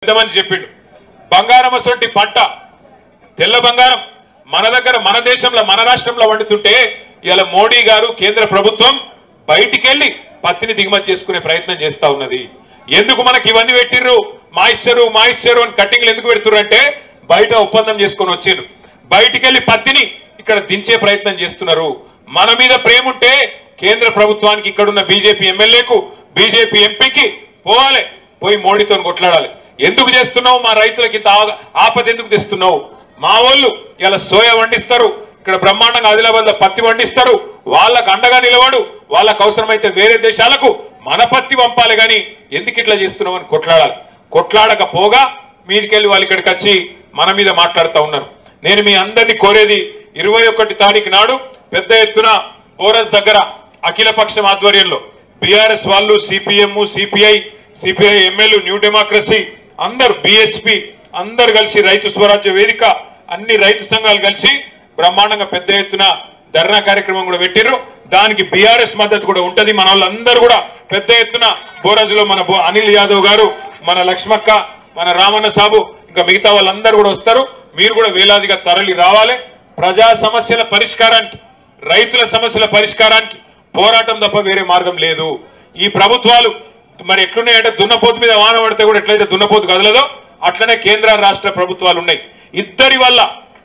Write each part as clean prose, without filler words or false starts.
పెద్దమని చెప్పిండు. బంగారం అసొంటి పంట తెల్ల బంగారం మన దగ్గర మన దేశంలో మన రాష్ట్రంలో వండుతుంటే ఇలా మోడీ గారు కేంద్ర ప్రభుత్వం బయటికెళ్లి పత్తిని దిగుమతి చేసుకునే ప్రయత్నం చేస్తా ఉన్నది. ఎందుకు మనకి ఇవన్నీ పెట్టిర్రు? మాయిశ్చరు అని కట్టింగ్లు ఎందుకు పెడుతుర్రు అంటే బయట ఒప్పందం చేసుకొని వచ్చిండ్రు. బయటికెళ్లి పత్తిని ఇక్కడ దించే ప్రయత్నం చేస్తున్నారు. మన మీద ప్రేమ ఉంటే కేంద్ర ప్రభుత్వానికి ఇక్కడున్న బీజేపీ ఎమ్మెల్యేకు బీజేపీ ఎంపీకి పోవాలి, పోయి మోడీతో కొట్లాడాలి. ఎందుకు చేస్తున్నావు? మా రైతులకి ఇంత ఆపద ఎందుకు తెస్తున్నావు? మా వాళ్ళు ఇలా సోయా వండిస్తారు, ఇక్కడ బ్రహ్మాండంగా ఆదిలాబాద్ లో పత్తి వండిస్తారు, వాళ్ళకు అండగా నిలబడు, వాళ్ళకు అవసరమైతే వేరే దేశాలకు మన పత్తి పంపాలి, కానీ ఎందుకు ఇట్లా చేస్తున్నావు అని కొట్లాడాలి. కొట్లాడకపోగా మీదికెళ్ళి వాళ్ళు ఇక్కడికి వచ్చి మన మీద మాట్లాడుతూ ఉన్నారు. నేను మీ అందరినీ కోరేది 21 తారీఖు నాడు పెద్ద ఎత్తున బోరస్ దగ్గర అఖిలపక్షం ఆధ్వర్యంలో బీఆర్ఎస్ వాళ్ళు, CPM, CPI MLA, new democracy అందరు, బీఎస్పీ అందరు కలిసి, రైతు స్వరాజ్య వేదిక అన్ని రైతు సంఘాలు కలిసి బ్రహ్మాండంగా పెద్ద ఎత్తున ధర్నా కార్యక్రమం కూడా పెట్టిర్రు. దానికి బీఆర్ఎస్ మద్దతు కూడా ఉంటది. మన వాళ్ళందరూ కూడా పెద్ద ఎత్తున బోరాజులో మన అనిల్ యాదవ్ గారు, మన లక్ష్మక్క, మన రామన్న సాబు, ఇంకా మిగతా వాళ్ళందరూ కూడా వస్తారు. మీరు కూడా వేలాదిగా తరలి రావాలి. ప్రజా సమస్యల పరిష్కారానికి, రైతుల సమస్యల పరిష్కారానికి పోరాటం తప్ప వేరే మార్గం లేదు. ఈ ప్రభుత్వాలు మరి ఎట్లున్నాయంటే దున్నపోతు మీద వాన పడితే కూడా ఎట్లయితే దున్నపోతు కదలదో అట్లనే కేంద్ర రాష్ట్ర ప్రభుత్వాలు ఉన్నాయి. ఇద్దరి వల్ల,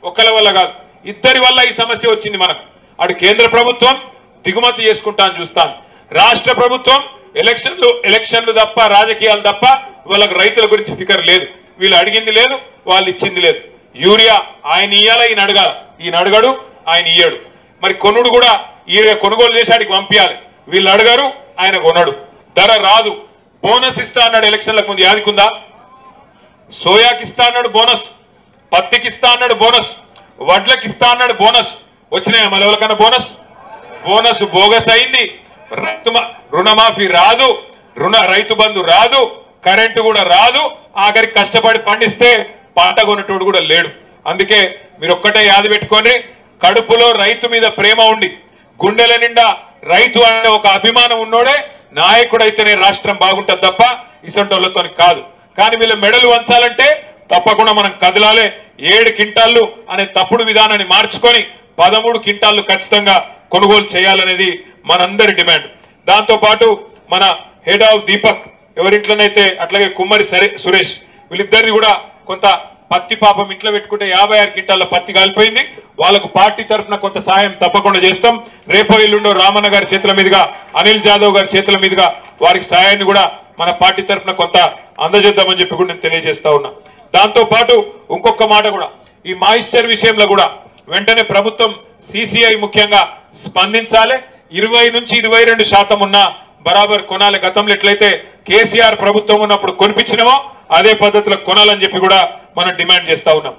ఒకళ్ళ వల్ల కాదు, ఇద్దరి వల్ల ఈ సమస్య వచ్చింది మనకు. అటు కేంద్ర ప్రభుత్వం దిగుమతి చేసుకుంటా అని చూస్తాను, రాష్ట్ర ప్రభుత్వం ఎలక్షన్లు తప్ప, రాజకీయాలు తప్ప వాళ్ళకి రైతుల గురించి ఫికర్ లేదు. వీళ్ళు అడిగింది లేదు, వాళ్ళు ఇచ్చింది లేదు. యూరియా ఆయన ఇయ్యాలా, ఈయన అడగాల, ఈయన అడగడు, ఆయన ఇయ్యడు. మరి కొనుడు కూడా యూరియా కొనుగోలు చేసి ఆడికి పంపించాలి, వీళ్ళు అడగరు, ఆయన కొనడు. ధర రాదు. బోనస్ ఇస్తా అన్నాడు ఎలక్షన్లకు ముందు, యాదికుందా? సోయాకి ఇస్తా అన్నాడు బోనస్, పత్తికి ఇస్తా అన్నాడు బోనస్, వడ్లకి ఇస్తా అన్నాడు బోనస్. వచ్చినాయా మన ఎవరికన్నా బోనస్? బోనస్ బోగస్ అయింది. రుణమాఫీ రాదు, రైతు బంధు రాదు, కరెంటు కూడా రాదు. ఆఖరికి కష్టపడి పండిస్తే పంట కొనేటోడు కూడా లేడు. అందుకే మీరు ఒక్కటే యాది పెట్టుకొని, కడుపులో రైతు మీద ప్రేమ ఉండి, గుండెల నిండా రైతు అనే ఒక అభిమానం ఉన్నోడే నాయకుడైతేనే రాష్ట్రం బాగుంటుంది తప్ప ఇసంటోళ్లతో కాదు. కానీ వీళ్ళ మెడలు వంచాలంటే తప్పకుండా మనం కదలాలే. 7 క్వింటాళ్లు అనే తప్పుడు విధానాన్ని మార్చుకొని 13 క్వింటాళ్లు ఖచ్చితంగా కొనుగోలు చేయాలనేది మనందరి డిమాండ్. దాంతో పాటు మన హెడ్ ఆఫ్ దీపక్ ఎవరింట్లోనైతే, అట్లాగే కుమ్మరి సురేష్, వీళ్ళిద్దరిది కూడా కొంత పత్తి పాపం ఇంట్లో పెట్టుకుంటే 56 క్వింటాళ్ల పత్తి కాలిపోయింది. వాళ్ళకు పార్టీ తరఫున కొంత సాయం తప్పకుండా చేస్తాం. రేపో ఎల్లుండో రామన్న గారి చేతుల మీదుగా, అనిల్ జాదవ్ గారి చేతుల మీదుగా వారికి సాయాన్ని కూడా మన పార్టీ తరఫున కొంత అందజేద్దామని చెప్పి కూడా నేను తెలియజేస్తా ఉన్నా. దాంతో పాటు ఇంకొక మాట కూడా, ఈ మాయిశ్చర్ విషయంలో కూడా వెంటనే ప్రభుత్వం, సిసిఐ ముఖ్యంగా స్పందించాలి. 20 నుంచి 22% ఉన్న బరాబర్ కొనాలి. గతంలో ఎట్లయితే కేసీఆర్ ప్రభుత్వం ఉన్నప్పుడు కొనిపించినమో అదే పద్ధతిలో కొనాలని చెప్పి కూడా మనం డిమాండ్ చేస్తా ఉన్నాం.